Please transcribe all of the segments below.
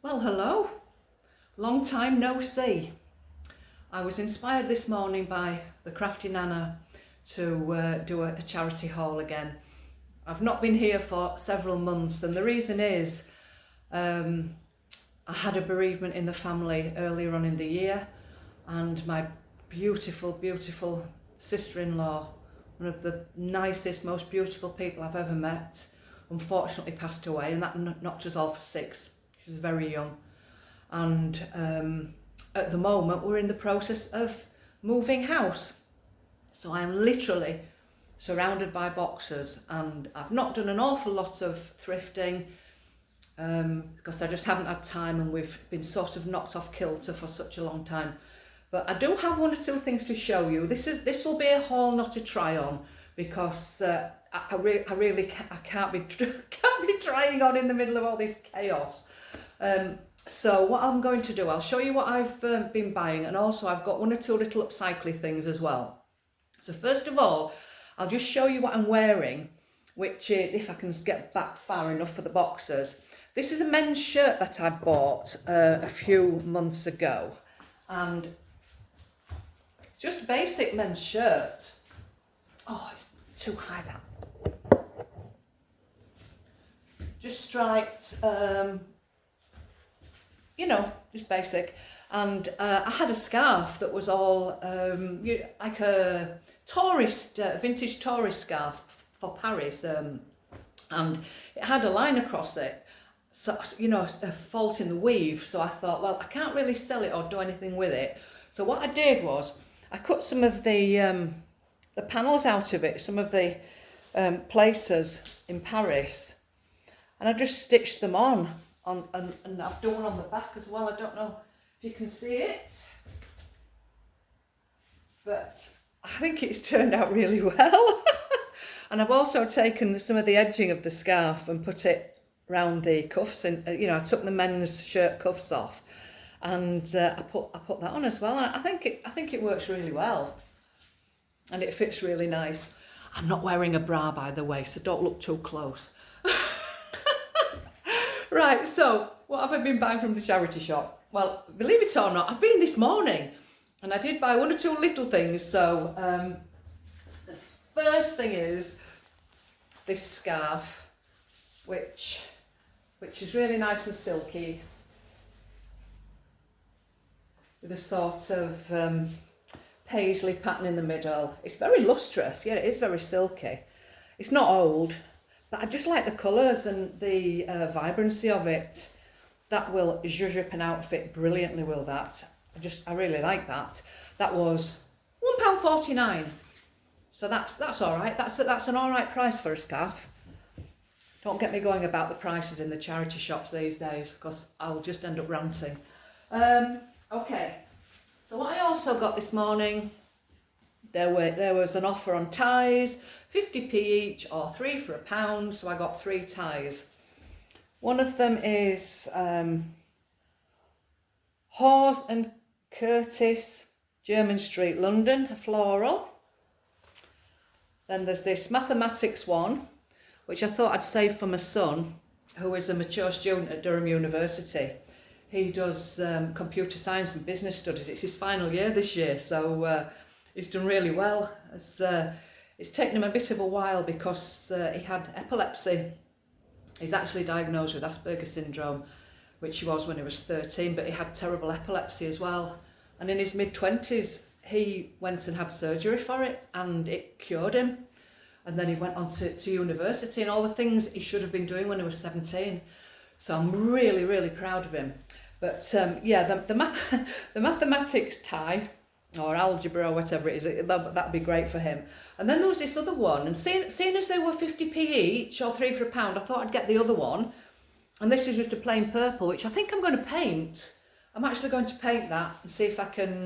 Well, hello. Long time no see. I was inspired this morning by the Crafty Nana to do a charity haul again. I've not been here for several months, and the reason is I had a bereavement in the family earlier on in the year, and my beautiful, beautiful sister-in-law, one of the nicest, most beautiful people I've ever met, unfortunately passed away, and that knocked us all for six. She was very young, and at the moment we're in the process of moving house. So I'm literally surrounded by boxes, and I've not done an awful lot of thrifting because I just haven't had time, and we've been sort of knocked off kilter for such a long time. But I do have one or two things to show you. This will be a haul, not a try on, because I really can't be trying on in the middle of all this chaos. So what I'm going to do, I'll show you what I've been buying, and also I've got one or two little upcycling things as well. So first of all, I'll just show you what I'm wearing, which is, if I can get back far enough for the boxers. This is a men's shirt that I bought a few months ago, and just a basic men's shirt. Oh, it's too high, that. Just striped, just basic. And I had a scarf that was all like a tourist, vintage tourist scarf for Paris, and it had a line across it, so a fault in the weave. So I thought, well, I can't really sell it or do anything with it. So what I did was I cut some of the panels out of it, some of the places in Paris, and I just stitched them on and I've done one on the back as well. I don't know if you can see it, but I think it's turned out really well. And I've also taken some of the edging of the scarf and put it round the cuffs, and I took the men's shirt cuffs off, and I put that on as well. And I think it works really well, and it fits really nice. I'm not wearing a bra, by the way, so don't look too close. Right, so what have I been buying from the charity shop? Well, believe it or not, I've been this morning, and I did buy one or two little things. So the first thing is this scarf, which is really nice and silky, with a sort of paisley pattern in the middle. It's very lustrous. Yeah, it is very silky. It's not old, but I just like the colours and the vibrancy of it. That will zhuzh up an outfit brilliantly, will that. I really like that. That was £1.49. So that's all right. That's an all right price for a scarf. Don't get me going about the prices in the charity shops these days, because I'll just end up ranting. Okay, so what I also got this morning, there was an offer on ties, 50p each or 3 for £1, so I got 3 ties. One of them is Hawes and Curtis, Jermyn Street, London, a floral. Then there's this mathematics one, which I thought I'd save for my son, who is a mature student at Durham University. He does computer science and business studies. It's his final year this year, so he's done really well. It's taken him a bit of a while because he had epilepsy. He's actually diagnosed with Asperger's syndrome, which he was when he was 13, but he had terrible epilepsy as well. And in his mid-20s, he went and had surgery for it, and it cured him. And then he went on to university and all the things he should have been doing when he was 17. So I'm really, really proud of him. But the mathematics tie, or algebra, or whatever it is, that'd be great for him. And then there was this other one, and seeing as they were 50p each or 3 for £1, I thought I'd get the other one. And this is just a plain purple, which I think I'm going to paint. I'm actually going to paint that and see if I can,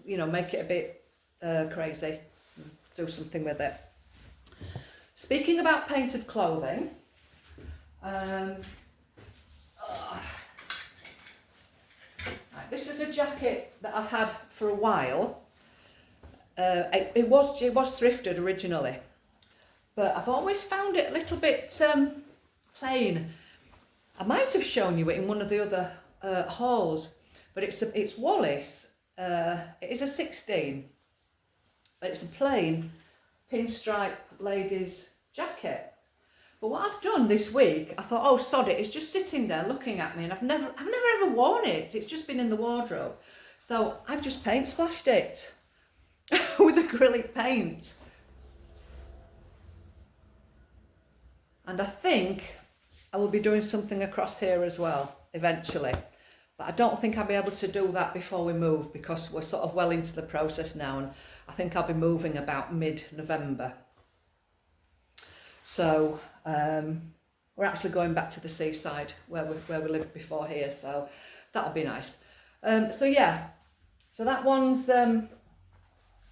make it a bit crazy, do something with it. Speaking about painted clothing, this is a jacket that I've had for a while. It was thrifted originally, but I've always found it a little bit plain. I might have shown you it in one of the other hose, but it's Wallis. It is a 16, but it's a plain pinstripe ladies jacket. But what I've done this week, I thought, oh sod it, it's just sitting there looking at me, and I've never ever worn it. It's just been in the wardrobe, so I've just paint splashed it with acrylic paint. And I think I will be doing something across here as well eventually, but I don't think I'll be able to do that before we move, because we're sort of well into the process now, and I think I'll be moving about mid-November. So we're actually going back to the seaside where we lived before here, so that'll be nice. So yeah, so that one's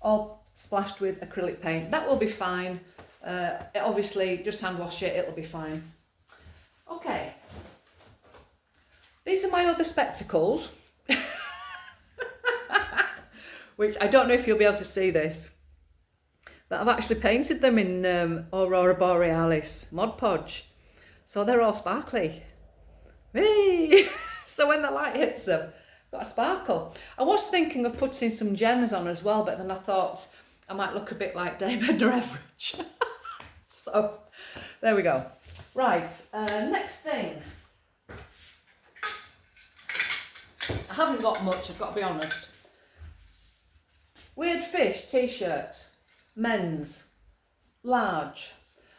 all splashed with acrylic paint. That will be fine. Obviously just hand wash it, it'll be fine. Okay, these are my other spectacles, which I don't know if you'll be able to see this, but I've actually painted them in Aurora Borealis Mod Podge, so they're all sparkly. Whee! So when the light hits them, got a sparkle. I was thinking of putting some gems on as well, but then I thought I might look a bit like Dame Edna Everage. So there we go. Right, next thing. I haven't got much, I've got to be honest. Weird Fish t-shirt, men's, large.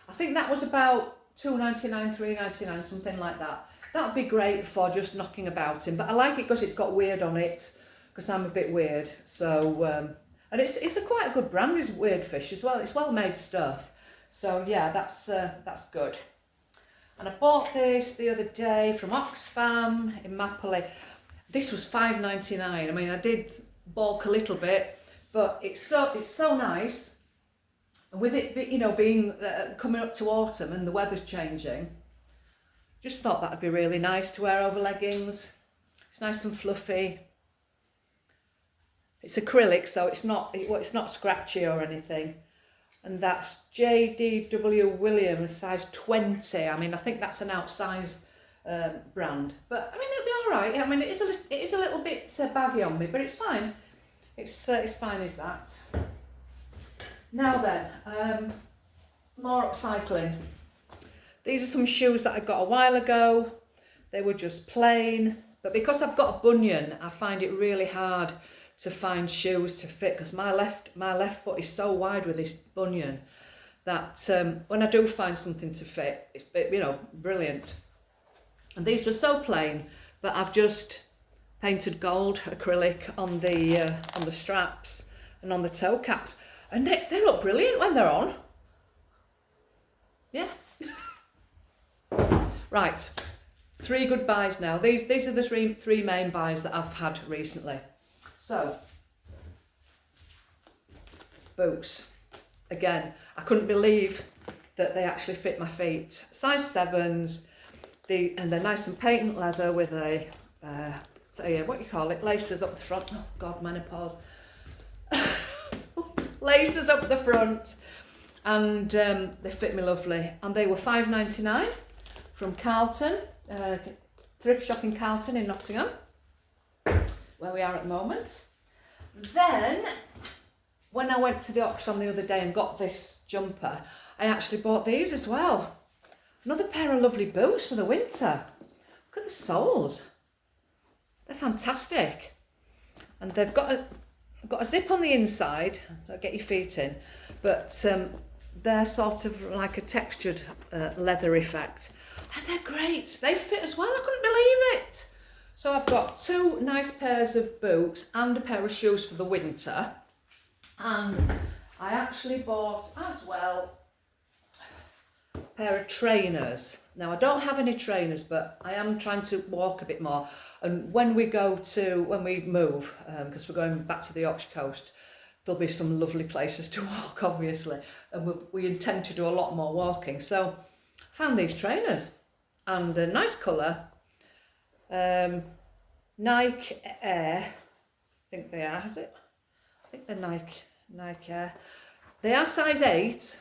I think that was about $2.99, $3.99, something like that. That would be great for just knocking about in, but I like it because it's got weird on it, because I'm a bit weird. So, and it's quite a good brand, is Weird Fish as well. It's well made stuff. So yeah, that's good. And I bought this the other day from Oxfam in Mappley. This was $5.99. I mean, I did balk a little bit, but it's so nice. And with it, you know, being coming up to autumn and the weather's changing, just thought that'd be really nice to wear over leggings. It's nice and fluffy. It's acrylic, so it's not scratchy or anything. And that's JDW Williams, size 20. I mean, I think that's an outsized brand, but I mean, it'll be all right. I mean, it is a little bit baggy on me, but it's fine. It's fine as that. Now then, more upcycling. These are some shoes that I got a while ago. They were just plain, but because I've got a bunion, I find it really hard to find shoes to fit, because my left foot is so wide with this bunion that when I do find something to fit, it's, you know, brilliant. And these were so plain, but I've just painted gold acrylic on the straps and on the toe caps, and they look brilliant when they're on. Yeah. Right, 3 good buys now. These are the three main buys that I've had recently. So, boots. Again, I couldn't believe that they actually fit my feet. Size 7s, and they're nice and patent leather with a, what you call it, laces up the front. Oh God, menopause. Laces up the front, and they fit me lovely. And they were $5.99 from Carlton, thrift shop in Carlton in Nottingham, where we are at the moment. Then, when I went to the Oxfam the other day and got this jumper, I actually bought these as well. Another pair of lovely boots for the winter. Look at the soles. They're fantastic. And they've got a zip on the inside, so get your feet in, but they're sort of like a textured leather effect. And they're great. They fit as well. I couldn't believe it. So I've got 2 nice pairs of boots and a pair of shoes for the winter. And I actually bought as well a pair of trainers. Now I don't have any trainers, but I am trying to walk a bit more. And when we move, because we're going back to the Yorkshire coast, there'll be some lovely places to walk, obviously. And we intend to do a lot more walking. So I found these trainers, and a nice colour. Nike Air, I think they are, is it? I think they're Nike Air. They are size 8,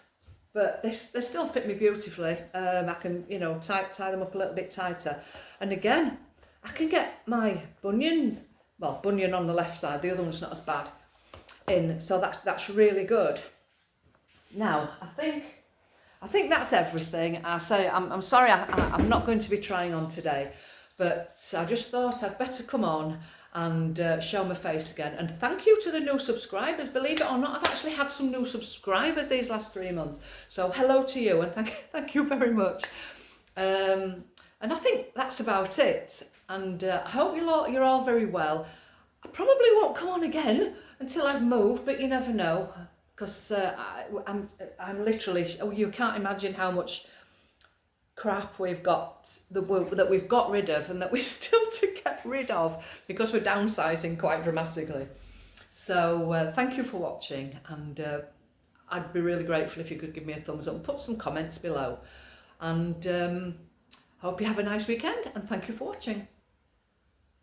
but they still fit me beautifully. I can, you know, tie them up a little bit tighter. And again, I can get my bunions, well, bunion on the left side, the other one's not as bad, in, so that's really good. Now, I think that's everything. I'm sorry, I'm not going to be trying on today, but I just thought I'd better come on and show my face again. And thank you to the new subscribers. Believe it or not, I've actually had some new subscribers these last 3 months. So hello to you, and thank you very much. And I think that's about it. And I hope you're all very well. I probably won't come on again until I've moved, but you never know. Because I'm literally, you can't imagine how much crap we've got, that we've got rid of and that we've still to get rid of, because we're downsizing quite dramatically. So thank you for watching, and I'd be really grateful if you could give me a thumbs up and put some comments below. And hope you have a nice weekend, and thank you for watching.